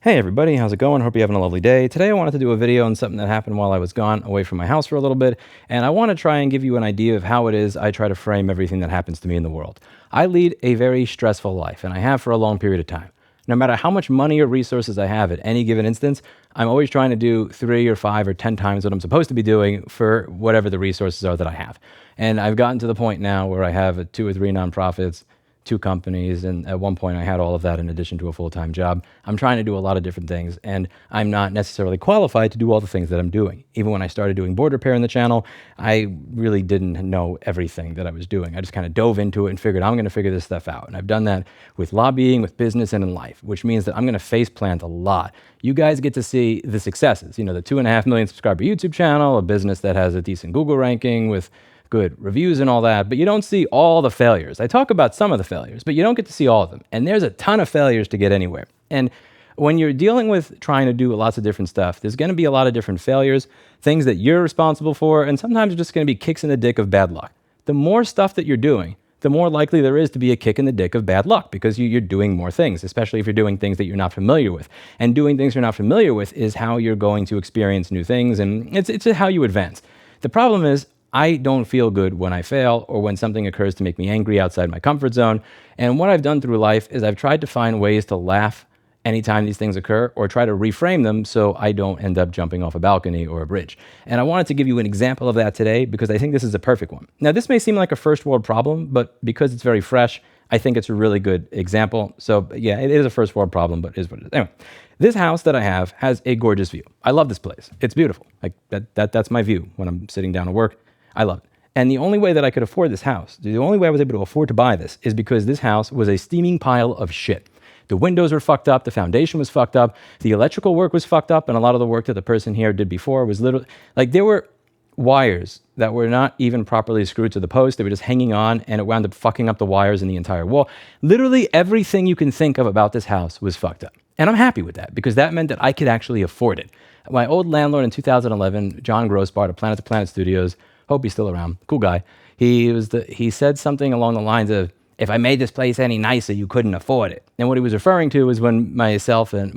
Hey everybody, how's it going? Hope you're having a lovely day. Today I wanted to do a video on something that happened while I was gone away from my house for a little bit, and I want to try and give you an idea of how it is I try to frame everything that happens to me in the world. I lead a very stressful life, and I have for a long period of time. No matter how much money or resources I have at any given instance, I'm always trying to do 3 or 5 or 10 times what I'm supposed to be doing for whatever the resources are that I have. And I've gotten to the point now where I have 2 or 3 nonprofits, 2 companies, and at one point I had all of that in addition to a full-time job. I'm trying to do a lot of different things, and I'm not necessarily qualified to do all the things that I'm doing. Even when I started doing board repair in the channel, I really didn't know everything that I was doing. I just kind of dove into it and figured I'm going to figure this stuff out. And I've done that with lobbying, with business, and in life, which means that I'm going to face plant a lot. You guys get to see the successes, the 2.5 million subscriber YouTube channel, a business that has a decent Google ranking with good reviews and all that, but you don't see all the failures. I talk about some of the failures, but you don't get to see all of them. And there's a ton of failures to get anywhere. And when you're dealing with trying to do lots of different stuff, there's going to be a lot of different failures, things that you're responsible for, and sometimes it's just going to be kicks in the dick of bad luck. The more stuff that you're doing, the more likely there is to be a kick in the dick of bad luck because you're doing more things, especially if you're doing things that you're not familiar with. And doing things you're not familiar with is how you're going to experience new things, and it's how you advance. The problem is, I don't feel good when I fail or when something occurs to make me angry outside my comfort zone. And what I've done through life is I've tried to find ways to laugh anytime these things occur or try to reframe them so I don't end up jumping off a balcony or a bridge. And I wanted to give you an example of that today because I think this is a perfect one. Now, this may seem like a first world problem, but because it's very fresh, I think it's a really good example. So yeah, it is a first world problem, but it is what it is. Anyway, this house that I have has a gorgeous view. I love this place. It's beautiful. Like that's my view when I'm sitting down to work. I love it. And the only way that I could afford this house, the only way I was able to afford to buy this is because this house was a steaming pile of shit. The windows were fucked up. The foundation was fucked up. The electrical work was fucked up. And a lot of the work that the person here did before was literally, like there were wires that were not even properly screwed to the post. They were just hanging on and it wound up fucking up the wires in the entire wall. Literally everything you can think of about this house was fucked up. And I'm happy with that because that meant that I could actually afford it. My old landlord in 2011, John Grossbart of Planet to Planet Studios, hope he's still around. Cool guy. He said something along the lines of, if I made this place any nicer, you couldn't afford it. And what he was referring to was when myself and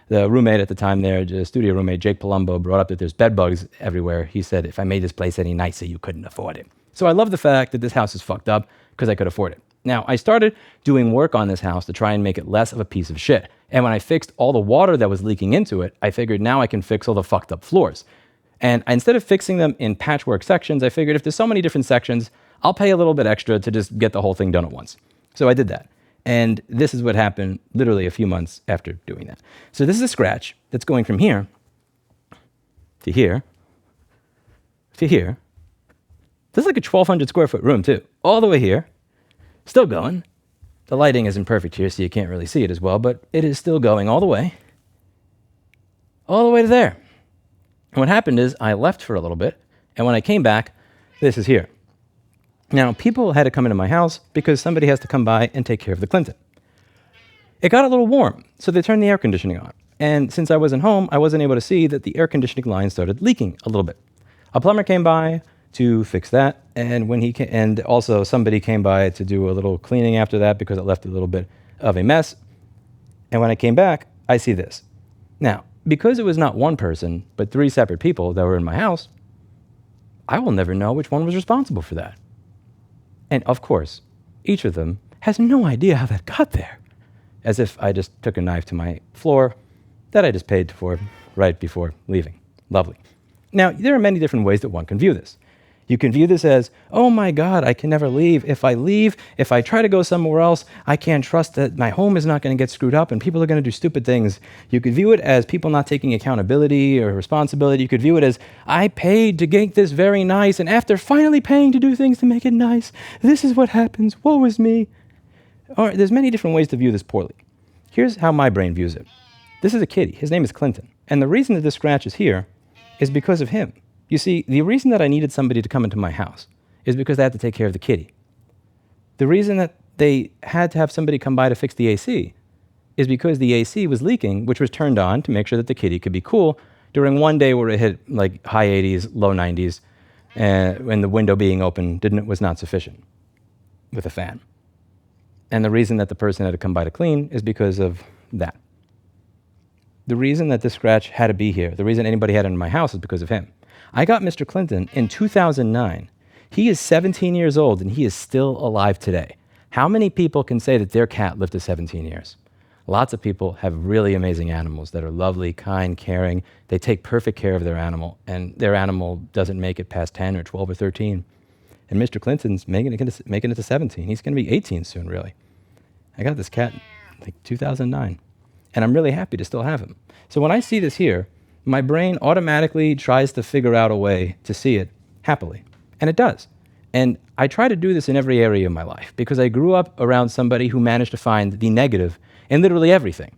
the roommate at the time there, the studio roommate, Jake Palumbo, brought up that there's bed bugs everywhere. He said, if I made this place any nicer, you couldn't afford it. So I love the fact that this house is fucked up because I could afford it. Now, I started doing work on this house to try and make it less of a piece of shit. And when I fixed all the water that was leaking into it, I figured now I can fix all the fucked up floors. And instead of fixing them in patchwork sections, I figured if there's so many different sections, I'll pay a little bit extra to just get the whole thing done at once. So I did that. And this is what happened literally a few months after doing that. So this is a scratch that's going from here to here to here. This is like a 1,200 square foot room too, all the way here. Still going. The lighting isn't perfect here, so you can't really see it as well, but it is still going all the way to there. And what happened is I left for a little bit, and when I came back, this is here. Now, people had to come into my house because somebody has to come by and take care of the Clinton. It got a little warm, so they turned the air conditioning on. And since I wasn't home, I wasn't able to see that the air conditioning line started leaking a little bit. A plumber came by to fix that, and and also somebody came by to do a little cleaning after that because it left a little bit of a mess. And when I came back, I see this. Now, because it was not one person, but 3 separate people that were in my house, I will never know which one was responsible for that. And of course, each of them has no idea how that got there. As if I just took a knife to my floor that I just paid for right before leaving. Lovely. Now, there are many different ways that one can view this. You can view this as, oh my God, I can never leave. If I try to go somewhere else, I can't trust that my home is not going to get screwed up and people are going to do stupid things. You could view it as people not taking accountability or responsibility. You could view it as, I paid to get this very nice, and after finally paying to do things to make it nice, this is what happens. Woe is me. All right, there's many different ways to view this poorly. Here's how my brain views it. This is a kitty. His name is Clinton. And the reason that this scratch is here is because of him. You see, the reason that I needed somebody to come into my house is because they had to take care of the kitty. The reason that they had to have somebody come by to fix the AC is because the AC was leaking, which was turned on to make sure that the kitty could be cool during one day where it hit like high 80s, low 90s, and the window being open was not sufficient with a fan. And the reason that the person had to come by to clean is because of that. The reason that this scratch had to be here, the reason anybody had it in my house is because of him. I got Mr. Clinton in 2009. He is 17 years old and he is still alive today. How many people can say that their cat lived to 17 years? Lots of people have really amazing animals that are lovely, kind, caring. They take perfect care of their animal, and their animal doesn't make it past 10 or 12 or 13. And Mr. Clinton's making it to 17. He's going to be 18 soon, really. I got this cat like 2009, and I'm really happy to still have him. So when I see this here, my brain automatically tries to figure out a way to see it happily, and it does. And I try to do this in every area of my life because I grew up around somebody who managed to find the negative in literally everything.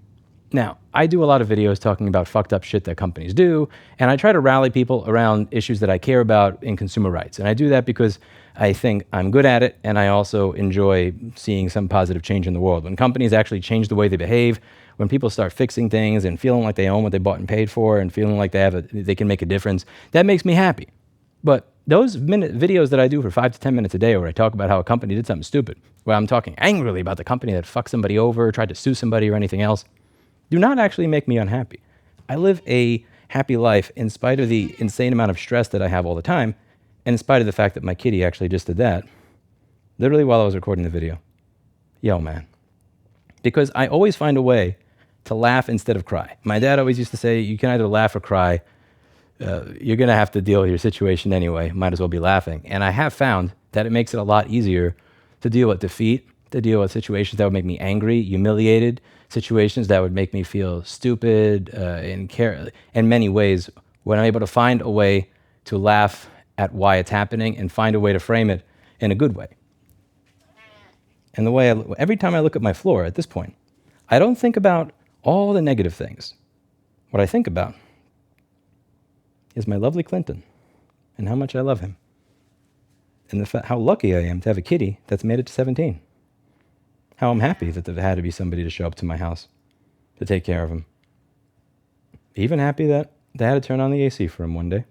Now, I do a lot of videos talking about fucked up shit that companies do, and I try to rally people around issues that I care about in consumer rights. And I do that because I think I'm good at it, and I also enjoy seeing some positive change in the world. When companies actually change the way they behave, when people start fixing things and feeling like they own what they bought and paid for and feeling like they can make a difference, that makes me happy. But those videos that I do for 5 to 10 minutes a day where I talk about how a company did something stupid, where I'm talking angrily about the company that fucked somebody over, tried to sue somebody or anything else, do not actually make me unhappy. I live a happy life in spite of the insane amount of stress that I have all the time, and in spite of the fact that my kitty actually just did that, literally while I was recording the video. Yo, man. Because I always find a way to laugh instead of cry. My dad always used to say, you can either laugh or cry. You're going to have to deal with your situation anyway. Might as well be laughing. And I have found that it makes it a lot easier to deal with defeat, to deal with situations that would make me angry, humiliated, situations that would make me feel stupid in many ways, when I'm able to find a way to laugh at why it's happening and find a way to frame it in a good way. And the way every time I look at my floor at this point, I don't think about all the negative things. What I think about is my lovely Clinton and how much I love him. And how lucky I am to have a kitty that's made it to 17. How I'm happy that there had to be somebody to show up to my house to take care of him. Even happy that they had to turn on the AC for him one day.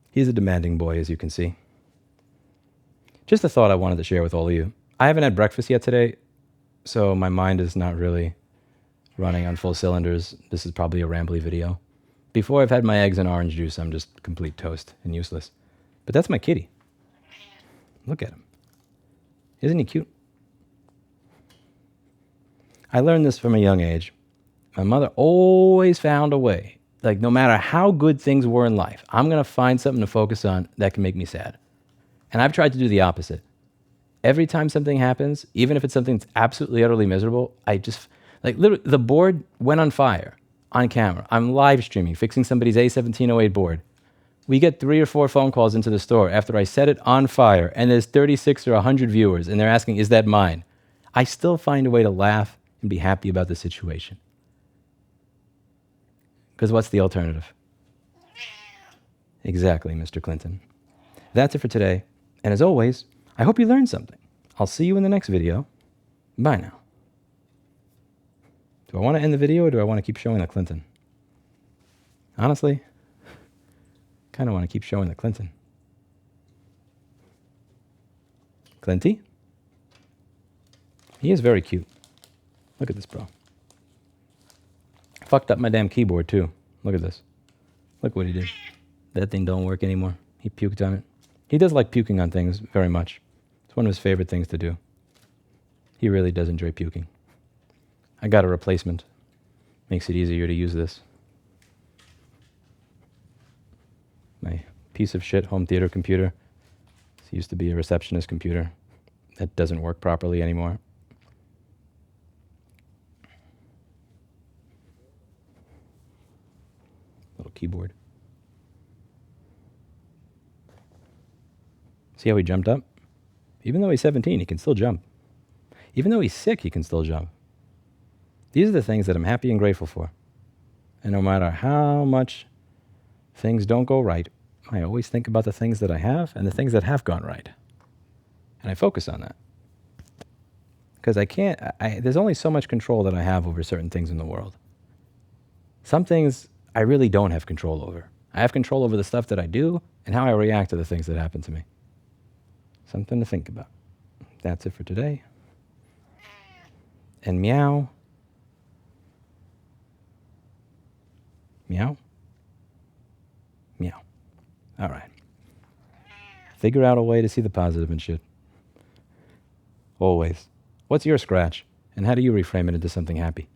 He's a demanding boy, as you can see. Just a thought I wanted to share with all of you. I haven't had breakfast yet today, so my mind is not really running on full cylinders. This is probably a rambly video. Before I've had my eggs and orange juice, I'm just complete toast and useless. But that's my kitty. Look at him. Isn't he cute? I learned this from a young age. My mother always found a way. Like, no matter how good things were in life, I'm going to find something to focus on that can make me sad. And I've tried to do the opposite. Every time something happens, even if it's something that's absolutely, utterly miserable, I just, like, literally, the board went on fire on camera. I'm live streaming, fixing somebody's A1708 board. We get 3 or 4 phone calls into the store after I set it on fire, and there's 36 or 100 viewers, and they're asking, is that mine? I still find a way to laugh and be happy about the situation. Because what's the alternative? Exactly, Mr. Clinton. That's it for today. And as always, I hope you learned something. I'll see you in the next video. Bye now. Do I want to end the video or do I want to keep showing the Clinton? Honestly, kind of want to keep showing the Clinton. Clinty? He is very cute. Look at this, bro. Fucked up my damn keyboard, too. Look at this. Look what he did. That thing don't work anymore. He puked on it. He does like puking on things very much. It's one of his favorite things to do. He really does enjoy puking. I got a replacement. Makes it easier to use this. My piece of shit home theater computer. This used to be a receptionist computer. That doesn't work properly anymore. Little keyboard. See how he jumped up? Even though he's 17, he can still jump. Even though he's sick, he can still jump. These are the things that I'm happy and grateful for. And no matter how much things don't go right, I always think about the things that I have and the things that have gone right. And I focus on that. Because there's only so much control that I have over certain things in the world. Some things I really don't have control over. I have control over the stuff that I do and how I react to the things that happen to me. Something to think about. That's it for today. And meow. Meow? Meow. All right. Figure out a way to see the positive in shit. Always. What's your scratch? And how do you reframe it into something happy?